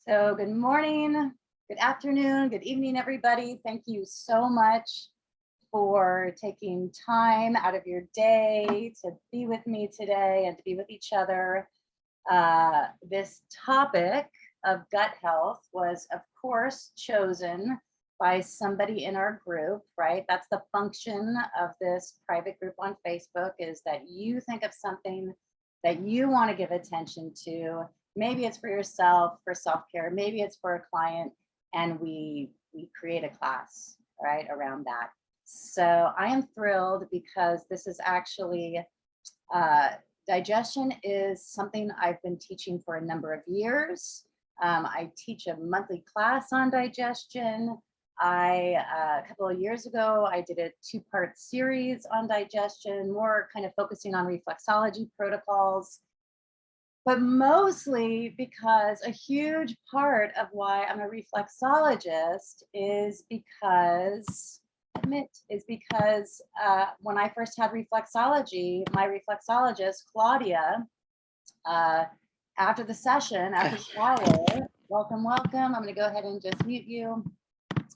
So good morning, good afternoon, good evening, everybody. Thank you so much for taking time out of your day to be with me today and to be with each other. This topic of gut health was, of course, chosen by somebody in our group, right? That's the function of this private group on Facebook, is that you think of something that you want to give attention to. Maybe it's for yourself, for self-care, maybe it's for a client, and we create a class, right, around that. So I am thrilled because this is actually, digestion is something I've been teaching for a number of years. I teach a monthly class on digestion. A couple of years ago, I did a 2-part series on digestion, more kind of focusing on reflexology protocols, but mostly because a huge part of why I'm a reflexologist is because, when I first had reflexology, my reflexologist, Claudia, after the session, after the shower, welcome. I'm going to go ahead and just mute you.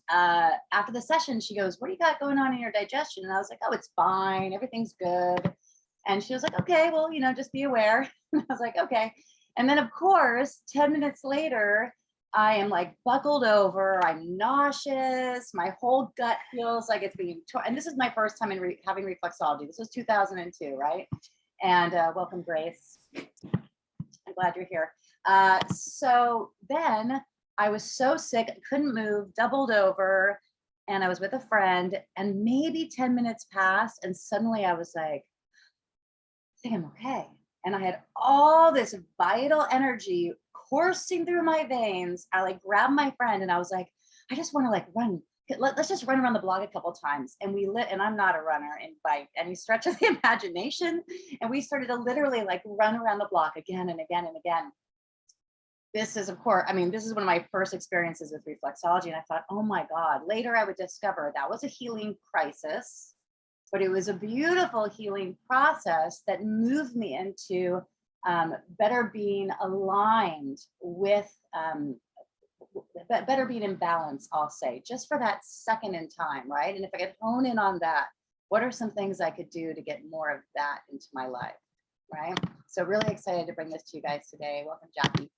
After the session, she goes, "What do you got going on in your digestion?" And I was like, "Oh, it's fine. Everything's good." And she was like, "Okay, well, just be aware." And I was like, "Okay." And then, of course, 10 minutes later, I am like buckled over. I'm nauseous. My whole gut feels like it's being torn. And this is my first time in having reflexology. This was 2002, right? And welcome, Grace. I'm glad you're here. So then I was so sick, I couldn't move, doubled over, and I was with a friend, and maybe 10 minutes passed, and suddenly I was like, I think I'm okay. And I had all this vital energy coursing through my veins. I like grabbed my friend and I was like, I just want to like run. Let's just run around the block a couple times. And and I'm not a runner by any stretch of the imagination. And we started to literally like run around the block again and again and again. This is, of course, this is one of my first experiences with reflexology. And I thought, oh my God, later I would discover that was a healing crisis, but it was a beautiful healing process that moved me into better being aligned with, better being in balance, I'll say, just for that second in time, right? And if I could hone in on that, what are some things I could do to get more of that into my life, right? So really excited to bring this to you guys today. Welcome, Jackie.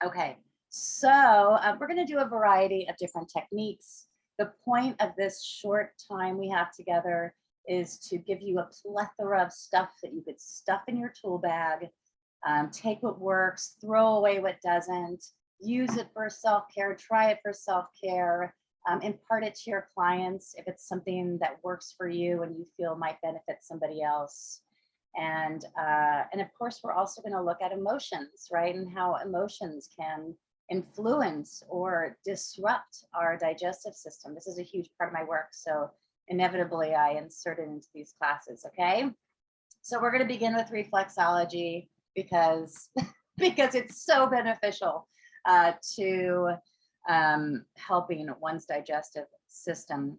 Okay, so we're going to do a variety of different techniques. The point of this short time we have together is to give you a plethora of stuff that you could stuff in your tool bag, take what works, throw away what doesn't, use it for self-care, try it for self-care, impart it to your clients if it's something that works for you and you feel might benefit somebody else. And of course, we're also going to look at emotions, right? And how emotions can influence or disrupt our digestive system. This is a huge part of my work. So inevitably, I insert it into these classes, okay? So we're going to begin with reflexology because, because it's so beneficial to helping one's digestive system.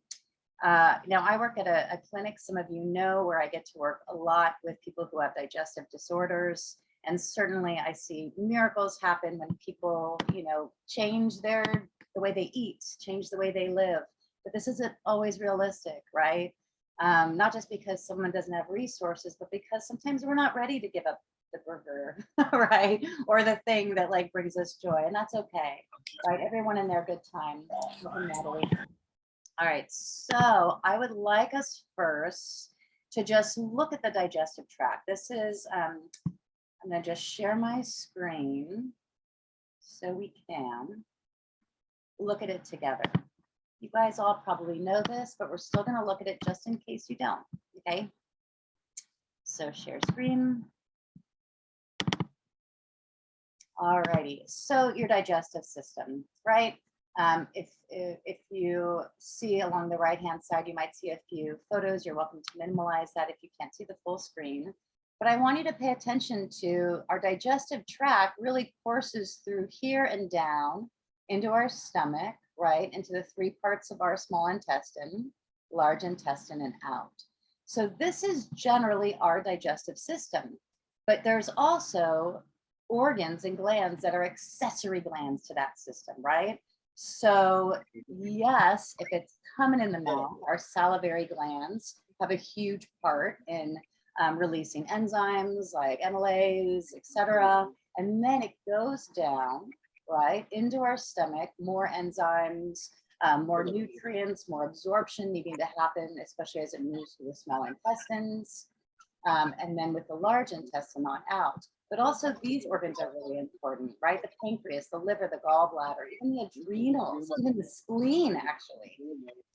Now, I work at a clinic, some of you know, where I get to work a lot with people who have digestive disorders. And certainly I see miracles happen when people, change the way they eat, change the way they live. But this isn't always realistic, right? Not just because someone doesn't have resources, but because sometimes we're not ready to give up the burger, right? Or the thing that like brings us joy, and that's okay, right? Everyone in their good time. All right, so I would like us first to just look at the digestive tract. This is, I'm gonna just share my screen so we can look at it together. You guys all probably know this, but we're still gonna look at it just in case you don't, okay? So share screen. All righty, so your digestive system, right? If you see along the right-hand side, you might see a few photos. You're welcome to minimize that if you can't see the full screen. But I want you to pay attention to our digestive tract really courses through here and down into our stomach, right? Into the 3 parts of our small intestine, large intestine, and out. So this is generally our digestive system. But there's also organs and glands that are accessory glands to that system, right? So yes, if it's coming in the mouth, our salivary glands have a huge part in releasing enzymes like amylase, etc. And then it goes down, right, into our stomach, more enzymes, more nutrients, more absorption needing to happen, especially as it moves through the small intestines. And then with the large intestine on out. But also these organs are really important, right? The pancreas, the liver, the gallbladder, even the adrenals, even the spleen, actually.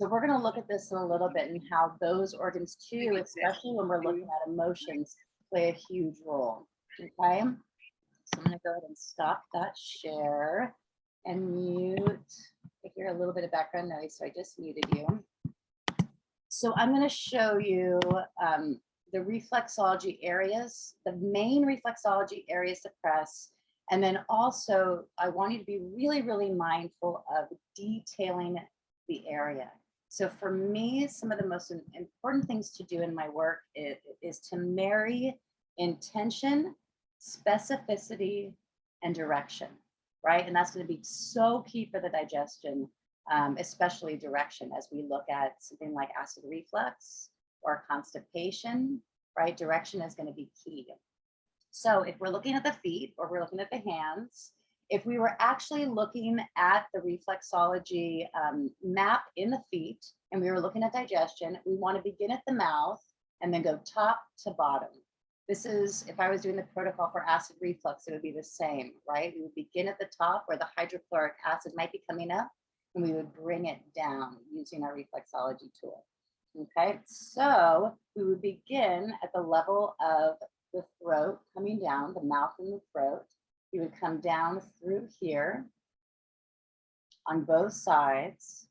So we're going to look at this in a little bit and how those organs too, especially when we're looking at emotions, play a huge role. Okay. So I'm going to go ahead and stop that share and mute. I hear a little bit of background noise, so I just muted you. So I'm going to show you the reflexology areas, the main reflexology areas to press. And then also, I want you to be really, really mindful of detailing the area. So for me, some of the most important things to do in my work is to marry intention, specificity, and direction, right? And that's going to be so key for the digestion, especially direction, as we look at something like acid reflux or constipation, right? Direction is going to be key. So if we're looking at the feet or we're looking at the hands, if we were actually looking at the reflexology map in the feet and we were looking at digestion, we want to begin at the mouth and then go top to bottom. This is, if I was doing the protocol for acid reflux, it would be the same, right? We would begin at the top where the hydrochloric acid might be coming up, and we would bring it down using our reflexology tool. Okay, so we would begin at the level of the throat coming down, the mouth and the throat. You would come down through here on both sides.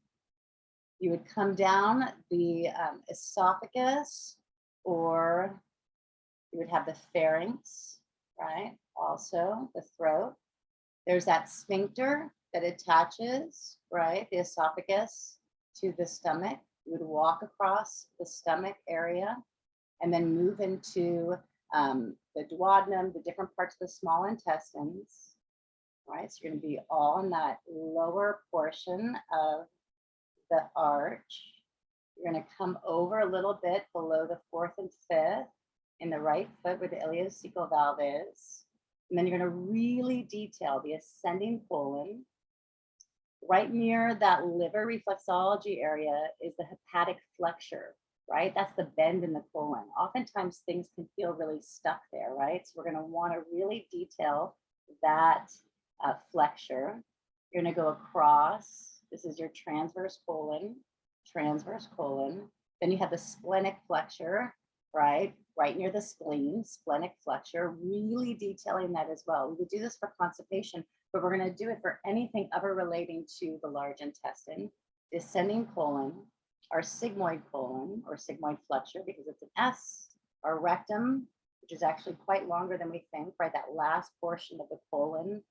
You would come down the esophagus, or you would have the pharynx, right? Also the throat. There's that sphincter that attaches, right, the esophagus to the stomach. You would walk across the stomach area and then move into the duodenum, the different parts of the small intestines, right? So you're going to be all in that lower portion of the arch. You're going to come over a little bit below the 4th and 5th in the right foot where the ileocecal valve is. And then you're going to really detail the ascending colon. Right near that liver reflexology area is the hepatic flexure, right? That's the bend in the colon. Oftentimes things can feel really stuck there, right? So we're going to want to really detail that flexure. You're going to go across. This is your transverse colon. Then you have the splenic flexure, right? Right near the spleen, splenic flexure, really detailing that as well. We would do this for constipation, but we're going to do it for anything ever relating to the large intestine. The ascending colon, our sigmoid colon or sigmoid flexure, because it's an S, our rectum, which is actually quite longer than we think, right? That last portion of the colon,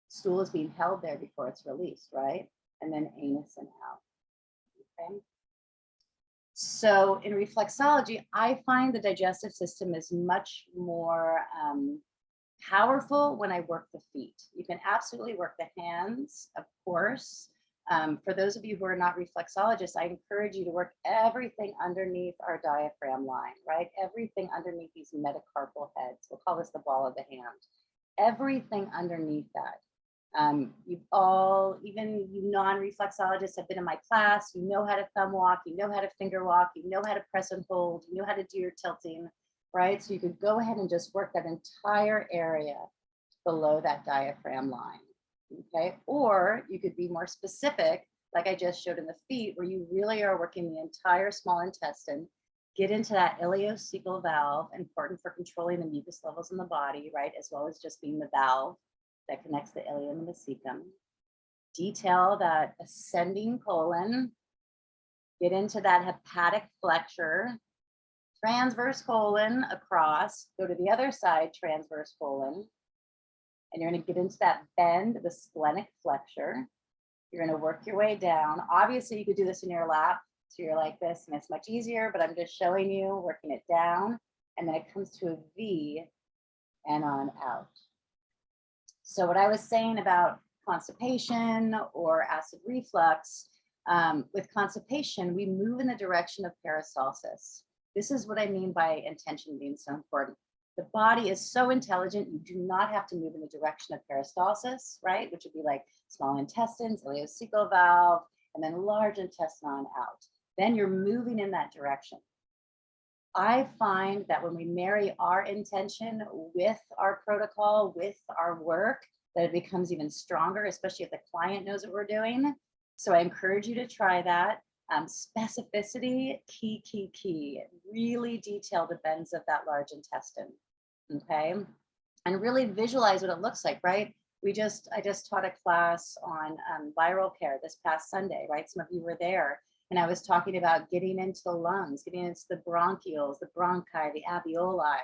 stool is being held there before it's released, right? And then anus and out, okay? So in reflexology, I find the digestive system is much more powerful when I work the feet. You can absolutely work the hands, of course. For those of you who are not reflexologists, I encourage you to work everything underneath our diaphragm line, right? Everything underneath these metacarpal heads. We'll call this the ball of the hand. Everything underneath that. You've all, even you non-reflexologists have been in my class, you know how to thumb walk, you know how to finger walk, you know how to press and hold, you know how to do your tilting, right? So you could go ahead and just work that entire area below that diaphragm line, okay? Or you could be more specific, like I just showed in the feet, where you really are working the entire small intestine, get into that ileocecal valve, important for controlling the mucus levels in the body, right? As well as just being the valve that connects the ileum and the cecum. Detail that ascending colon, get into that hepatic flexure, transverse colon across, go to the other side, transverse colon, and you're going to get into that bend, the splenic flexure. You're going to work your way down. Obviously, you could do this in your lap, so you're like this, and it's much easier, but I'm just showing you, working it down, and then it comes to a V and on out. So what I was saying about constipation or acid reflux, with constipation, we move in the direction of peristalsis. This is what I mean by intention being so important. The body is so intelligent, you do not have to move in the direction of peristalsis, right? Which would be like small intestines, ileocecal valve, and then large intestine on out. Then you're moving in that direction. I find that when we marry our intention with our protocol, with our work, that it becomes even stronger, especially if the client knows what we're doing. So I encourage you to try that. Specificity, key. Really detail the bends of that large intestine, okay? And really visualize what it looks like, right? I just taught a class on viral care this past Sunday, right? Some of you were there. And I was talking about getting into the lungs, getting into the bronchioles, the bronchi, the alveoli.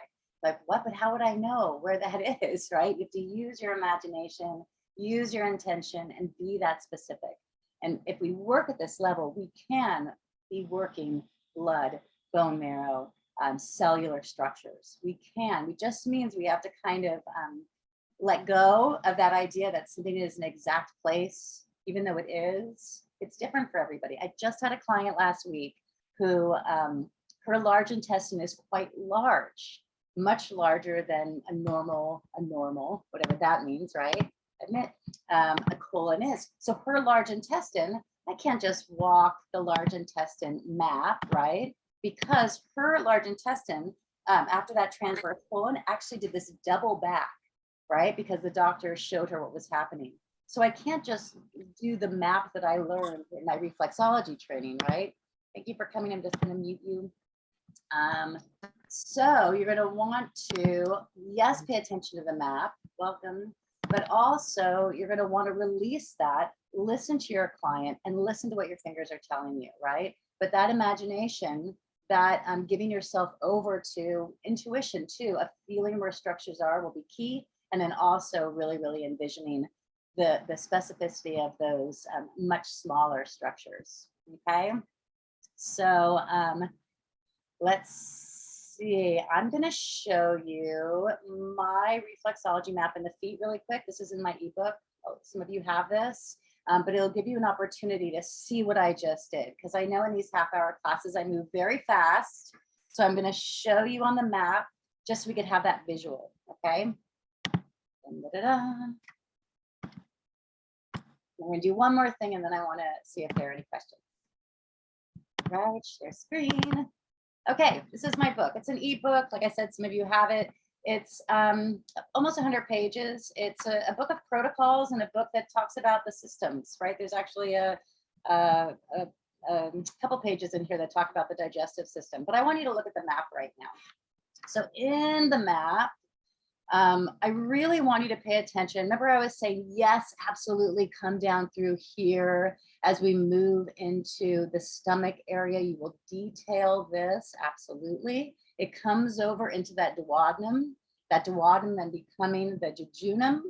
Like what, but how would I know where that is, right? You have to use your imagination, use your intention, and be that specific. And if we work at this level, we can be working blood, bone marrow, cellular structures. We can. It just means we have to kind of let go of that idea that something is an exact place, even though it is. It's different for everybody. I just had a client last week who her large intestine is quite large, much larger than a normal, whatever that means, right? Admit a colon is. So her large intestine, I can't just walk the large intestine map, right? Because her large intestine, after that transverse colon, actually did this double back, right? Because the doctor showed her what was happening. So I can't just do the map that I learned in my reflexology training, right? Thank you for coming. I'm just going to mute you. So you're going to want to, yes, pay attention to the map. Welcome. But also you're going to want to release that, listen to your client and listen to what your fingers are telling you, right? But that imagination, that giving yourself over to intuition too, of feeling where structures are will be key. And then also really, really envisioning the specificity of those much smaller structures, okay? So let's see, I'm gonna show you my reflexology map in the feet really quick. This is in my ebook. Oh, some of you have this, but it'll give you an opportunity to see what I just did, because I know in these half-hour classes, I move very fast. So I'm gonna show you on the map, just so we could have that visual, okay? We're going to do one more thing and then I want to see if there are any questions. Right, share screen. Okay, this is my book. It's an ebook. Like I said, some of you have it. It's almost 100 pages. It's a book of protocols and a book that talks about the systems, right? There's actually a couple pages in here that talk about the digestive system, but I want you to look at the map right now. So in the map, I really want you to pay attention. Remember I was saying, yes, absolutely come down through here as we move into the stomach area. You will detail this, absolutely. It comes over into that duodenum then becoming the jejunum,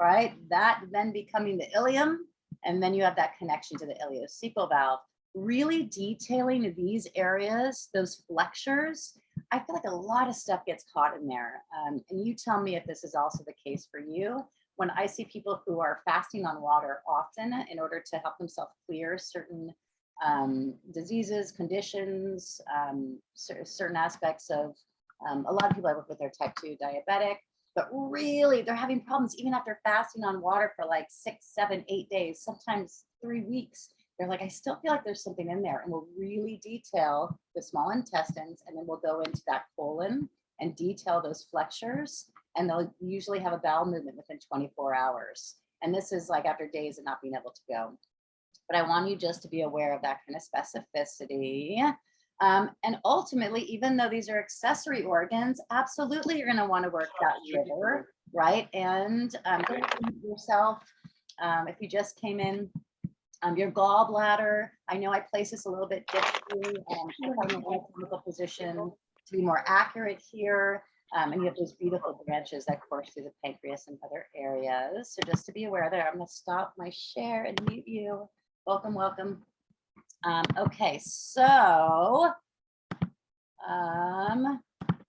right? That then becoming the ileum, and then you have that connection to the ileocecal valve. Really detailing these areas, those flexures. I feel like a lot of stuff gets caught in there. And you tell me if this is also the case for you. When I see people who are fasting on water often in order to help themselves clear certain diseases, conditions, certain aspects of, a lot of people I work with are type 2 diabetic, but really they're having problems even after fasting on water for like 6, 7, 8 days, sometimes 3 weeks. They're like, I still feel like there's something in there, and we'll really detail the small intestines, and then we'll go into that colon and detail those flexures, and they'll usually have a bowel movement within 24 hours. And this is like after days of not being able to go. But I want you just to be aware of that kind of specificity. And ultimately, even though these are accessory organs, absolutely you're gonna wanna work that liver, right? And yourself, if you just came in, your gallbladder. I know I place this a little bit differently, in an anatomical position to be more accurate here. And you have those beautiful branches that course through the pancreas and other areas. So just to be aware there, I'm gonna stop my share and mute you. Welcome, welcome. Okay, so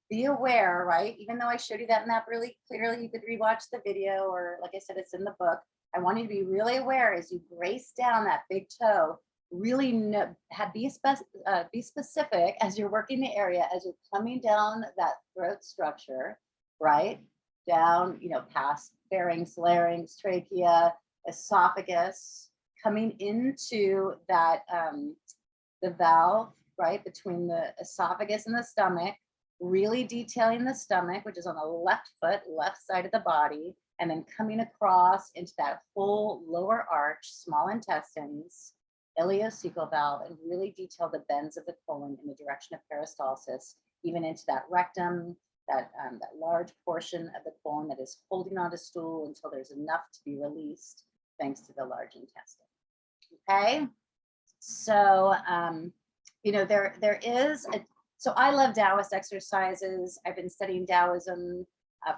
be aware, right? Even though I showed you that map really clearly, you could rewatch the video, or like I said, it's in the book. I want you to be really aware as you brace down that big toe, really be specific as you're working the area, as you're coming down that throat structure, right? Down, past pharynx, larynx, trachea, esophagus, coming into that, the valve, right, between the esophagus and the stomach, really detailing the stomach, which is on the left foot, left side of the body, and then coming across into that whole lower arch, small intestines, ileocecal valve, and really detail the bends of the colon in the direction of peristalsis, even into that rectum, that large portion of the colon that is holding onto stool until there's enough to be released, thanks to the large intestine. Okay, so there is a. So I love Taoist exercises. I've been studying Taoism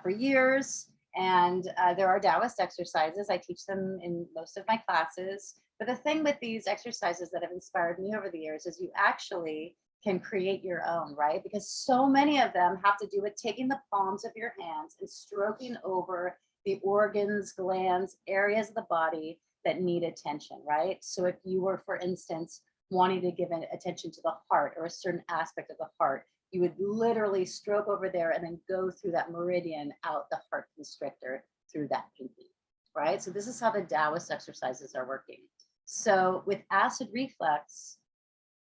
for years, and there are Taoist exercises. I teach them in most of my classes. But the thing with these exercises that have inspired me over the years is you actually can create your own, right? Because so many of them have to do with taking the palms of your hands and stroking over the organs, glands, areas of the body that need attention, right? So if you were, for instance, wanting to give attention to the heart or a certain aspect of the heart, you would literally stroke over there and then go through that meridian out the heart constrictor through that pinky, right? So this is how the Taoist exercises are working. So with acid reflux,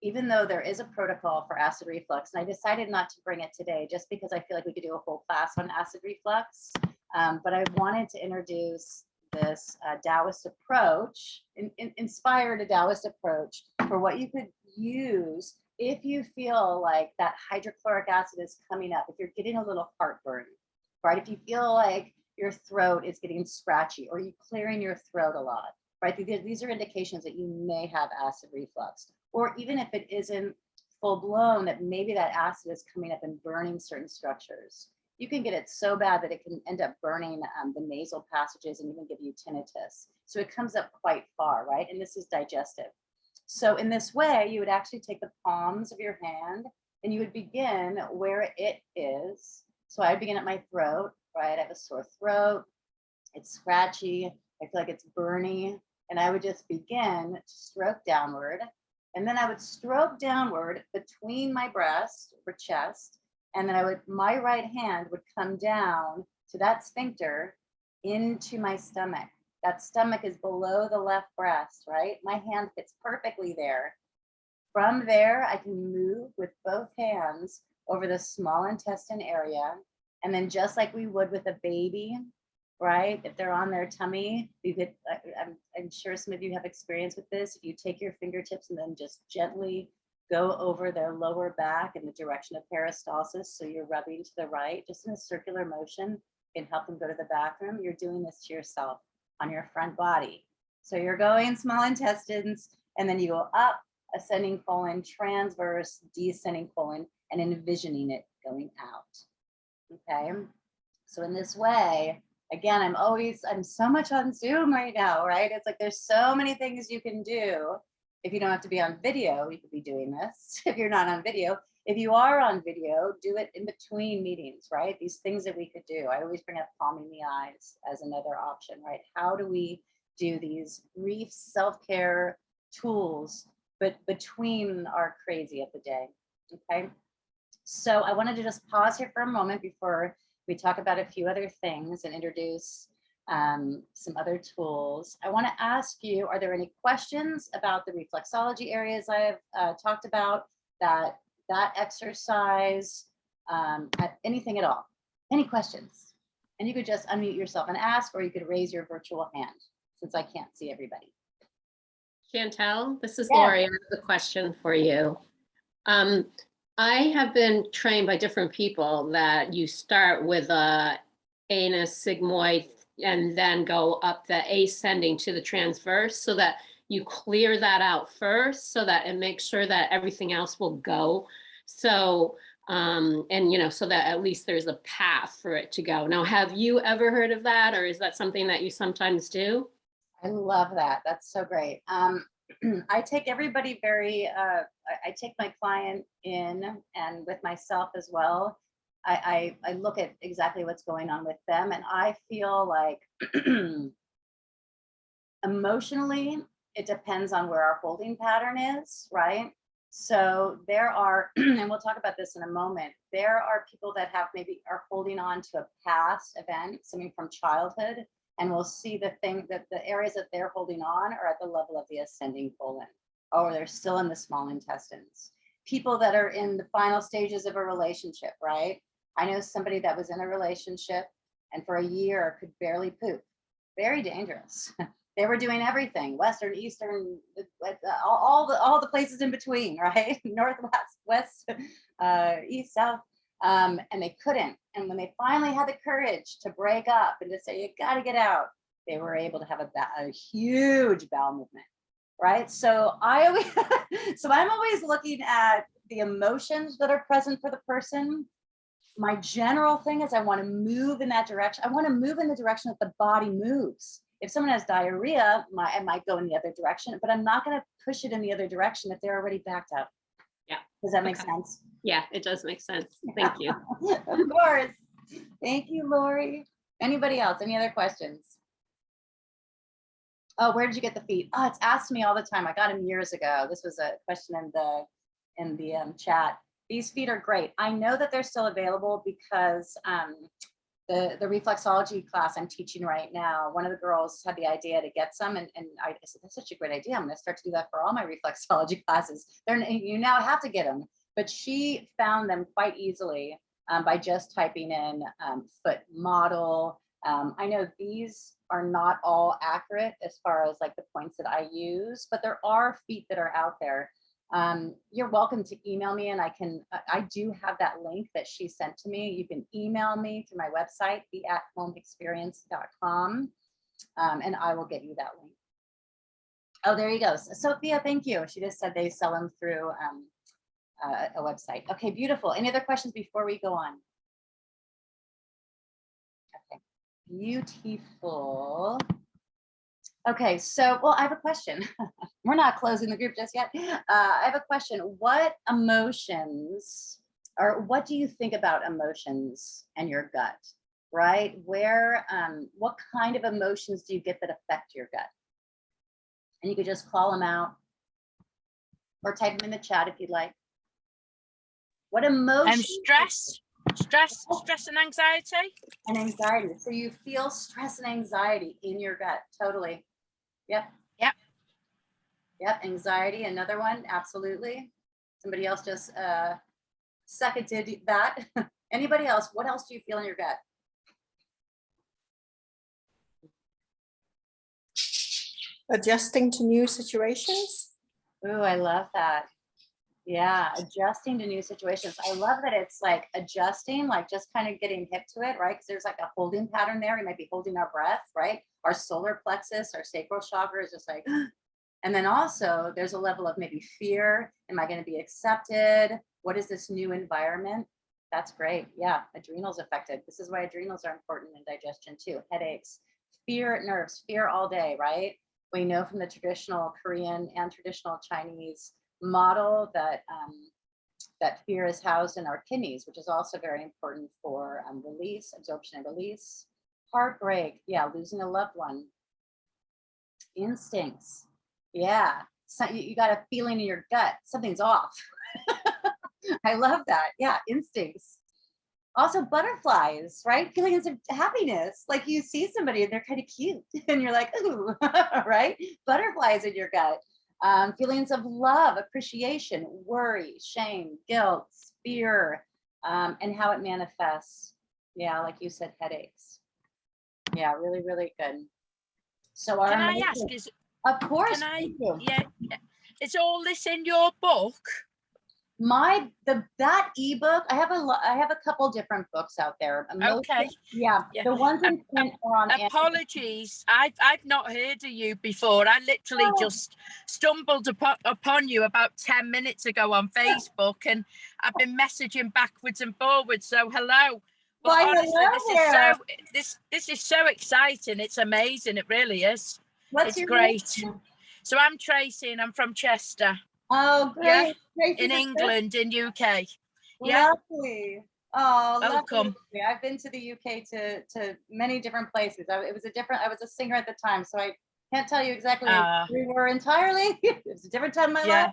even though there is a protocol for acid reflux, and I decided not to bring it today just because I feel like we could do a whole class on acid reflux, but I wanted to introduce this Taoist approach, inspired a Taoist approach for what you could use if you feel like that hydrochloric acid is coming up, if you're getting a little heartburn, right? If you feel like your throat is getting scratchy or you're clearing your throat a lot, right? These are indications that you may have acid reflux. Or even if it isn't full blown, that maybe that acid is coming up and burning certain structures. You can get it so bad that it can end up burning the nasal passages and even give you tinnitus. So it comes up quite far, right? And this is digestive. So in this way, you would actually take the palms of your hand and you would begin where it is. So I begin at my throat, right? I have a sore throat. It's scratchy. I feel like it's burning. And I would just begin to stroke downward. And then I would stroke downward between my breast or chest. And then my right hand would come down to that sphincter into my stomach. That stomach is below the left breast, right? My hand fits perfectly there. From there, I can move with both hands over the small intestine area. And then just like we would with a baby, right? If they're on their tummy, you could, I'm sure some of you have experience with this. If you take your fingertips and then just gently go over their lower back in the direction of peristalsis, so you're rubbing to the right, just in a circular motion, can help them go to the bathroom. You're doing this to yourself on your front body. So you're going small intestines, and then you go up, ascending colon, transverse, descending colon, and envisioning it going out. Okay, so in this way, again, I'm so much on Zoom right now, right? It's like there's so many things you can do. If you don't have to be on video, you could be doing this. If you're not on video, if you are on video, do it in between meetings, right? These things that we could do. I always bring up calming the eyes as another option, right? How do we do these brief self-care tools, but between our crazy of the day, okay? So I wanted to just pause here for a moment before we talk about a few other things and introduce some other tools. I want to ask you, are there any questions about the reflexology areas I've talked about, that exercise, anything at all? Any questions? And you could just unmute yourself and ask, or you could raise your virtual hand since I can't see everybody. Chantel, this is Yeah. Lori. I have a question for you. I have been trained by different people that you start with a anus, sigmoid, and then go up the ascending to the transverse, so that you clear that out first, so that it makes sure that everything else will go. So, and so that at least there's a path for it to go. Now, have you ever heard of that, or is that something that you sometimes do? I love that. That's so great. I take everybody I take my client in, and with myself as well, I look at exactly what's going on with them, and I feel like emotionally, it depends on where our holding pattern is, right? So there are, and we'll talk about this in a moment, there are people that have maybe are holding on to a past event, something from childhood, and we'll see the thing that the areas that they're holding on are at the level of the ascending colon, or they're still in the small intestines. People that are in the final stages of a relationship, right? I know somebody that was in a relationship and for a year could barely poop. Very dangerous. They were doing everything, Western, Eastern, all the places in between, right? Northwest, West, East, South, and they couldn't. And when they finally had the courage to break up and to say, you got to get out, they were able to have a huge bowel movement, right? So I'm always looking at the emotions that are present for the person. My general thing is I want to move in that direction. I want to move in the direction that the body moves. If someone has diarrhea, I might go in the other direction, but I'm not going to push it in the other direction if they're already backed up. Yeah. Does that make sense? Yeah, it does make sense. Thank you. Of course. Thank you, Lori. Anybody else? Any other questions? Oh, where did you get the feet? Oh, it's asked me all the time. I got them years ago. This was a question in the chat. These feet are great. I know that they're still available because the reflexology class I'm teaching right now, one of the girls had the idea to get some, and I said, that's such a great idea. I'm going to start to do that for all my reflexology classes. You now have to get them, but she found them quite easily by just typing in foot model. I know these are not all accurate as far as like the points that I use, but there are feet that are out there. You're welcome to email me, and I do have that link that she sent to me. You can email me through my website, theathomeexperience.com, and I will get you that link. Oh, there you go. Sophia, thank you. She just said they sell them through a website. Okay, beautiful. Any other questions before we go on? Okay, beautiful. Okay, so, well, I have a question. We're not closing the group just yet. I have a question. What emotions, or what do you think about emotions and your gut, right? What kind of emotions do you get that affect your gut? And you could just call them out or type them in the chat if you'd like. What emotion? Stress and anxiety. And anxiety. So you feel stress and anxiety in your gut. Totally. Yep. Anxiety. Another one. Absolutely. Somebody else just seconded that. Anybody else? What else do you feel in your gut? Adjusting to new situations. Ooh, I love that. Yeah, adjusting to new situations. I love that it's like adjusting, like just kind of getting hip to it, right? Because there's like a holding pattern there. We might be holding our breath, right? Our solar plexus, our sacral chakra is just like, and then also there's a level of maybe fear. Am I going to be accepted? What is this new environment? That's great. Yeah, adrenals affected. This is why adrenals are important in digestion too. Headaches, fear, nerves, fear all day, right? We know from the traditional Korean and traditional Chinese model that that fear is housed in our kidneys, which is also very important for release, absorption and release. Heartbreak, yeah, losing a loved one. Instincts, yeah, so you got a feeling in your gut, something's off. I love that, yeah, instincts. Also butterflies, right? Feelings of happiness, like you see somebody and they're kind of cute and you're like, ooh, right? Butterflies in your gut. Feelings of love, appreciation, worry, shame, guilt, fear, and how it manifests. Yeah, like you said, headaches. Yeah, really, really good. So Can I ask, of course, yeah, is all this in your book? That ebook, I have a couple different books out there. Okay. Yeah, the ones in print are on apologies, I've not heard of you before. I literally just stumbled upon you about 10 minutes ago on Facebook, and I've been messaging backwards and forwards, so hello. But honestly, this is so exciting. It's amazing. It really is. It's great. Name? So I'm Tracy and I'm from Chester. Oh, great. Yeah, in England, in UK. Yeah. Lovely. Oh, Welcome. lovely. I've been to the UK to many different places. I was a singer at the time, so I can't tell you exactly where we were entirely. It was a different time in my life,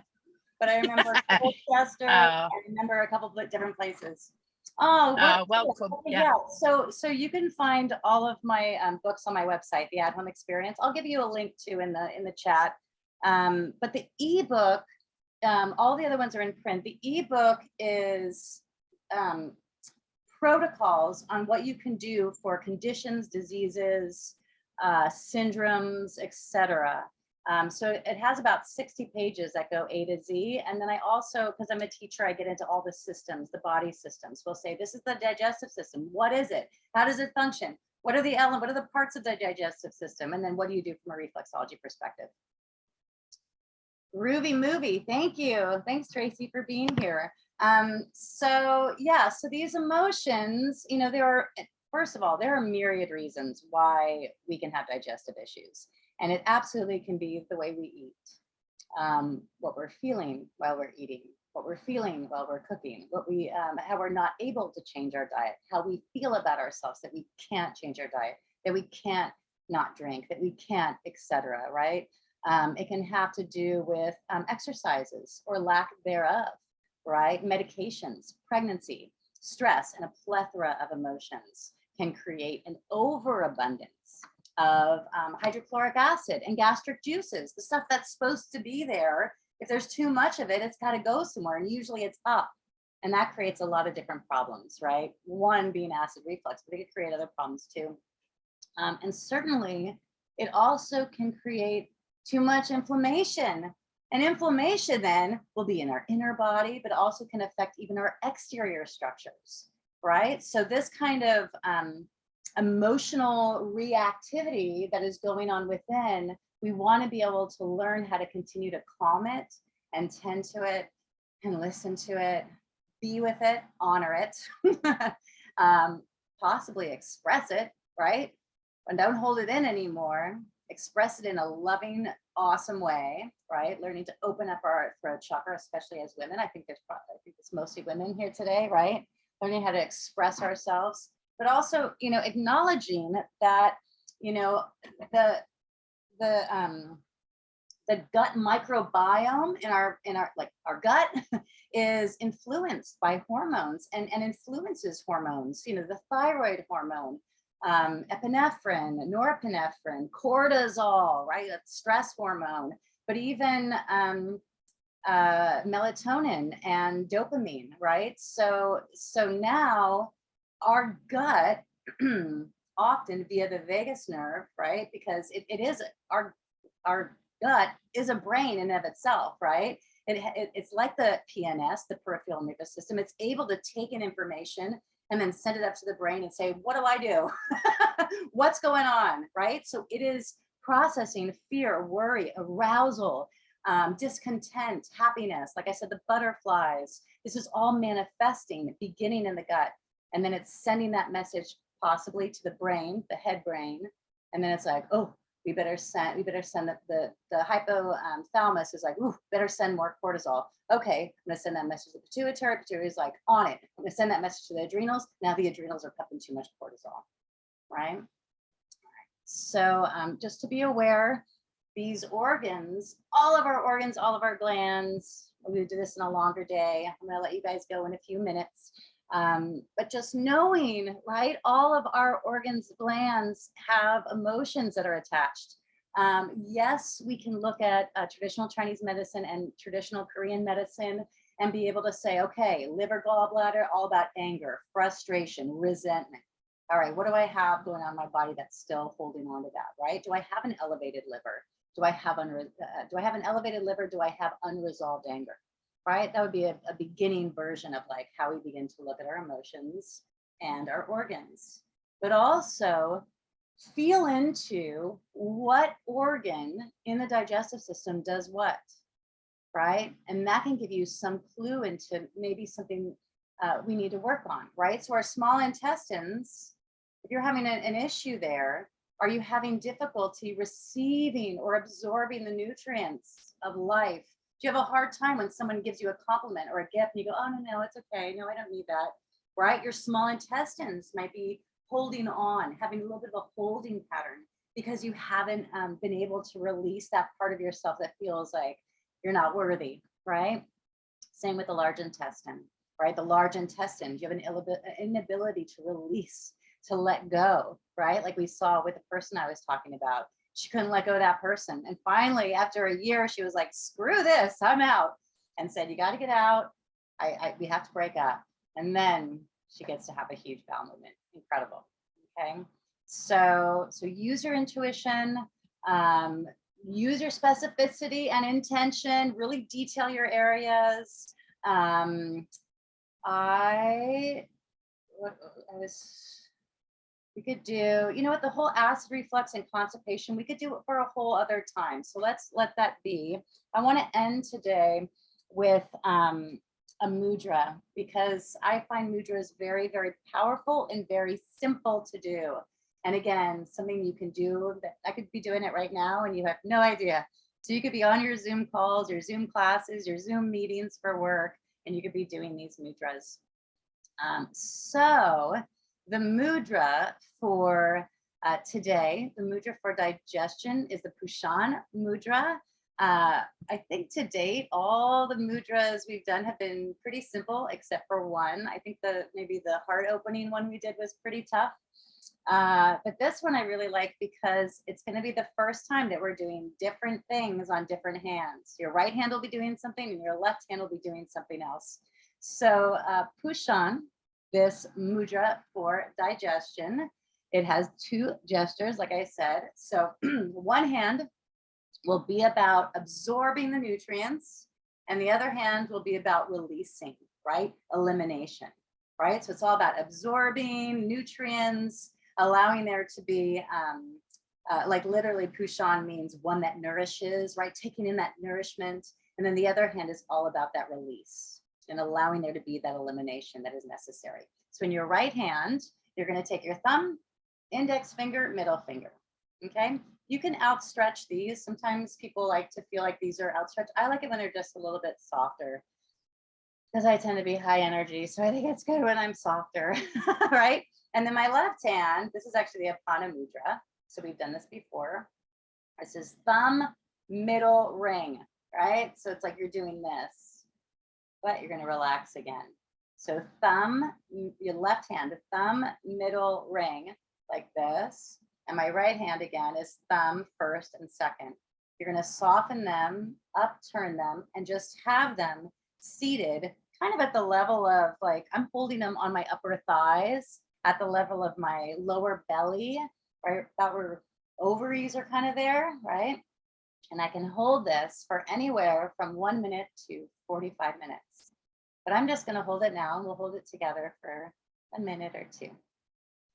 but I remember Colchester. I remember a couple of different places. Oh, welcome. Yeah. So you can find all of my books on my website, The At Home Experience. I'll give you a link to in the chat. But the ebook, all the other ones are in print. The ebook is protocols on what you can do for conditions, diseases, syndromes, etc. So it has about 60 pages that go A to Z. And then I also, because I'm a teacher, I get into all the systems, the body systems. We'll say, this is the digestive system. What is it? How does it function? What are the elements? What are the parts of the digestive system? And then what do you do from a reflexology perspective? Groovy movie. Thank you. Thanks, Tracy, for being here. So these emotions, first of all, there are myriad reasons why we can have digestive issues. And it absolutely can be the way we eat, what we're feeling while we're eating, what we're feeling while we're cooking, how we're not able to change our diet, how we feel about ourselves, that we can't change our diet, that we can't not drink, that we can't, etc. Right? It can have to do with exercises or lack thereof, right? Medications, pregnancy, stress, and a plethora of emotions can create an overabundance of hydrochloric acid and gastric juices, the stuff that's supposed to be there. If there's too much of it, it's got to go somewhere, and usually it's up. And that creates a lot of different problems, right? One being acid reflux, but it could create other problems too. And certainly, it also can create too much inflammation. And inflammation then will be in our inner body, but also can affect even our exterior structures, right? So this kind of emotional reactivity that is going on within, we want to be able to learn how to continue to calm it and tend to it and listen to it, be with it, honor it, possibly express it, right? And don't hold it in anymore. Express it in a loving, awesome way, right? Learning to open up our throat chakra, especially as women. I think it's mostly women here today, right? Learning how to express ourselves, but also, acknowledging that, the gut microbiome in our gut is influenced by hormones and influences hormones, the thyroid hormone, epinephrine, norepinephrine, cortisol, right? That's stress hormone, but even melatonin and dopamine, right? So now our gut, often via the vagus nerve, right? Because it is our gut is a brain in of itself, right? It's like the PNS, the peripheral nervous system. It's able to take in information and then send it up to the brain and say, what do I do? What's going on, right? So it is processing fear, worry, arousal, discontent, happiness. Like I said, the butterflies, this is all manifesting, beginning in the gut. And then it's sending that message possibly to the brain, the head brain. And then it's like, oh, we better send the hypothalamus is like, ooh, better send more cortisol. Okay, I'm gonna send that message to the pituitary. Pituitary is like, on it. I'm gonna send that message to the adrenals. Now the adrenals are pumping too much cortisol, right? So just to be aware, these organs, all of our glands, we're gonna do this in a longer day. I'm gonna let you guys go in a few minutes. But just knowing, right, all of our organs, glands have emotions that are attached. Yes, we can look at traditional Chinese medicine and traditional Korean medicine and be able to say, okay, liver, gallbladder, all about anger, frustration, resentment. All right, what do I have going on in my body that's still holding on to that, right? Do I have an elevated liver? Do I have an elevated liver? Do I have unresolved anger? Right? That would be a beginning version of like how we begin to look at our emotions and our organs, but also feel into what organ in the digestive system does what, right? And that can give you some clue into maybe something we need to work on, right? So our small intestines, if you're having an issue there, are you having difficulty receiving or absorbing the nutrients of life? Do you have a hard time when someone gives you a compliment or a gift and you go, oh, no, it's okay. No, I don't need that. right? Your small intestines might be holding on, having a little bit of a holding pattern because you haven't been able to release that part of yourself that feels like you're not worthy, right? Same with the large intestine, right? The large intestine, you have an inability to release, to let go, right? Like we saw with the person I was talking about. She couldn't let go of that person. And finally, after a year, she was like, screw this, I'm out. And said, you got to get out. We have to break up. And then she gets to have a huge bowel movement. Incredible. Okay. So use your intuition, use your specificity and intention, really detail your areas. We could do, you know what, the whole acid reflux and constipation, we could do it for a whole other time. So let's let that be. I want to end today with a mudra, because I find mudras very, very powerful and very simple to do. And again, something you can do that I could be doing it right now and you have no idea. So you could be on your Zoom calls, your Zoom classes, your Zoom meetings for work, and you could be doing these mudras. So the mudra for today, the mudra for digestion is the Pushan mudra. I think to date, all the mudras we've done have been pretty simple, except for one. I think maybe the heart opening one we did was pretty tough. But this one I really like because it's going to be the first time that we're doing different things on different hands. Your right hand will be doing something and your left hand will be doing something else. So Pushan, this mudra for digestion, it has two gestures, like I said. So one hand will be about absorbing the nutrients and the other hand will be about releasing, right? Elimination, right? So it's all about absorbing nutrients, allowing there to be, like literally Pushan means one that nourishes, right? Taking in that nourishment. And then the other hand is all about that release and allowing there to be that elimination that is necessary. So in your right hand, you're going to take your thumb, index finger, middle finger. Okay. You can outstretch these. Sometimes people like to feel like these are outstretched. I like it when they're just a little bit softer because I tend to be high energy. So I think it's good when I'm softer, right? And then my left hand, this is actually the Apana mudra. So we've done this before. This is thumb, middle, ring, right? So it's like you're doing this, but you're going to relax again. So thumb, your left hand, thumb, middle, ring, like this. And my right hand again is thumb first and second. You're going to soften them, upturn them, and just have them seated kind of at the level of like, I'm holding them on my upper thighs at the level of my lower belly, right? About where ovaries are kind of there, right? And I can hold this for anywhere from 1 minute to 45 minutes. But I'm just going to hold it now and we'll hold it together for a minute or two.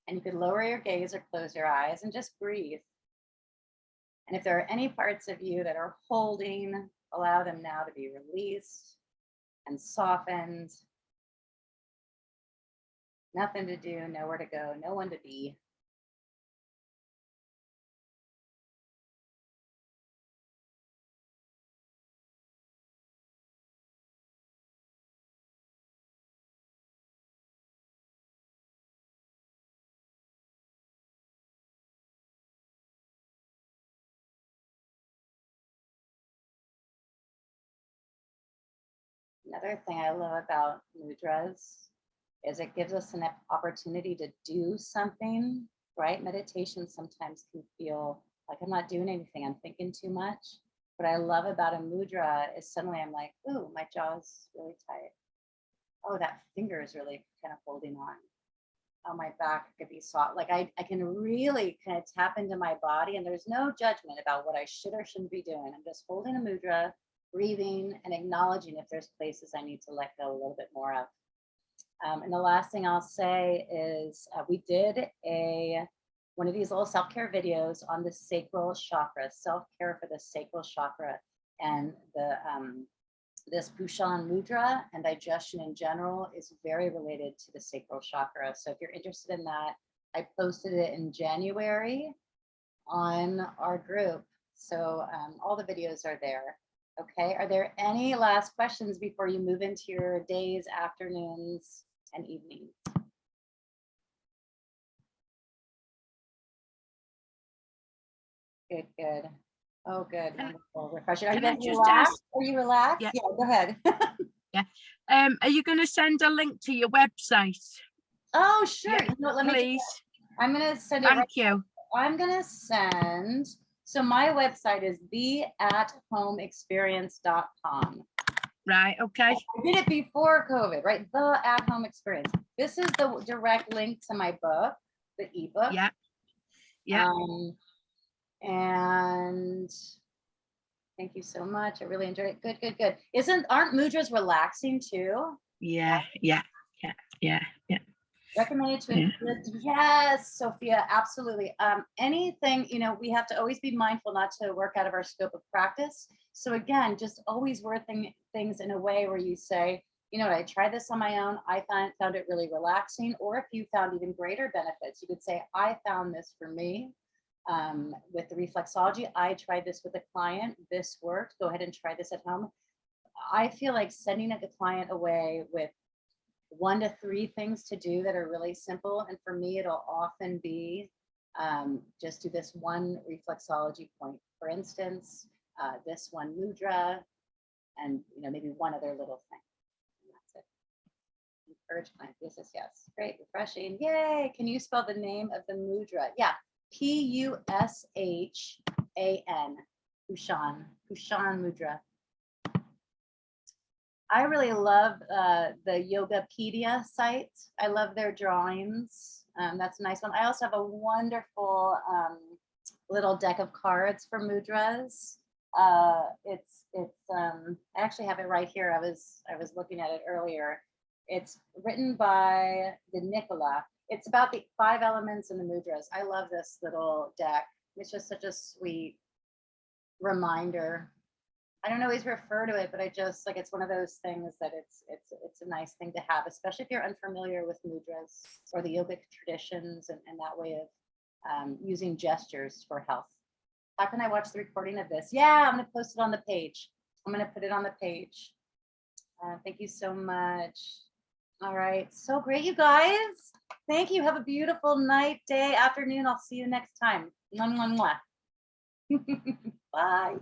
And you could lower your gaze or close your eyes and just breathe. And if there are any parts of you that are holding, allow them now to be released and softened. Nothing to do, nowhere to go, no one to be. Another thing I love about mudras is it gives us an opportunity to do something, right? Meditation sometimes can feel like I'm not doing anything, I'm thinking too much. What I love about a mudra is suddenly I'm like, ooh, my jaw's really tight. Oh, that finger is really kind of holding on. Oh, my back could be soft. Like I can really kind of tap into my body and there's no judgment about what I should or shouldn't be doing. I'm just holding a mudra, breathing and acknowledging if there's places I need to let go a little bit more of. And the last thing I'll say is we did one of these little self-care videos on the sacral chakra, self-care for the sacral chakra, and this Pushan mudra and digestion in general is very related to the sacral chakra. So if you're interested in that, I posted it in January on our group. So all the videos are there. Okay, are there any last questions before you move into your days, afternoons, and evenings? Good, good. Oh, good, Can- wonderful, refreshing. Are you can I guys just relaxed? ask- Are you relaxed? Yeah. Yeah, go ahead. Are you going to send a link to your website, Oh, sure. Yeah, You know what, let me, please? I'm gonna send it right. Thank you. I'm gonna send, so my website is theathomeexperience.com. Right. Okay. I did it before COVID, right? The at-home experience. This is the direct link to my book, the ebook. Yeah. Yeah. And thank you so much. I really enjoyed it. Good, good, good. Aren't mudras relaxing too? Yeah. Yeah. Yeah. Yeah. Yeah. Recommended to Yeah. yes, Sophia, absolutely. Anything, we have to always be mindful not to work out of our scope of practice. So again, just always wording things in a way where you say, I tried this on my own. I found it really relaxing. Or if you found even greater benefits, you could say, I found this for me. With the reflexology, I tried this with a client. This worked. Go ahead and try this at home. I feel like sending the client away with 1 to 3 things to do that are really simple. And for me, it'll often be just do this one reflexology point. For instance, this one mudra, and maybe one other little thing. And that's it. Encourage client. Yes. Great, refreshing. Yay. Can you spell the name of the mudra? Yeah. Pushan. Pushan mudra. I really love the Yogapedia site. I love their drawings. That's a nice one. I also have a wonderful little deck of cards for mudras. I actually have it right here. I was looking at it earlier. It's written by the Nicola. It's about the 5 elements in the mudras. I love this little deck. It's just such a sweet reminder. I don't always refer to it, but I just it's one of those things that it's a nice thing to have, especially if you're unfamiliar with mudras or the yogic traditions and that way of using gestures for health. How can I watch the recording of this? Yeah, I'm going to post it on the page. I'm going to put it on the page. Thank you so much. All right. So great, you guys. Thank you. Have a beautiful night, day, afternoon. I'll see you next time. Mwah, mwah, mwah. Bye.